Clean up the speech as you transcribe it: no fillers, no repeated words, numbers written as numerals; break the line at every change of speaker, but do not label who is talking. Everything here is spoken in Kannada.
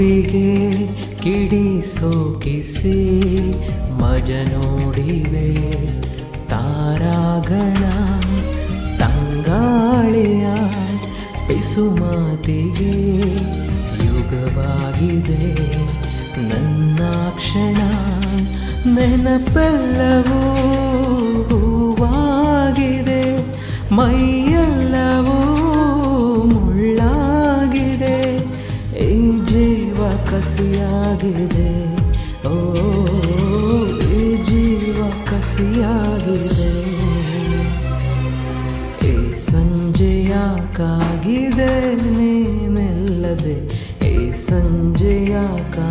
ನೋವಿಗೆ ಕಿಡಿ ಸೋಕಿಸಿ ಮಜ ನೋಡಿವೆ ತಾರಾಗಣ ತಂಗಾಳಿಯ ಪಿಸುಮಾತಿಗೆ ಯುಗವಾಗಿದೆ ನನ್ನ ಕ್ಷಣ ನೆನಪೆಲ್ಲವೂ ಹೂವಾಗಿದೆ ಮೈಯೆಲ್ಲವೂ ಮುಳ್ಳಾಗಿದೆ ಈ ಜೀವ ಕಸಿಯಾಗಿದೆ ಓ ಈ ಜೀವ ಕಸಿಯಾಗಿದೆ ಈ ಸಂಜೆಯಾಕಾಗಿದೆ ನೀನೆಲ್ಲದೆ ಈ ಸಂಜೆಯಾಕಾಗಿದೆ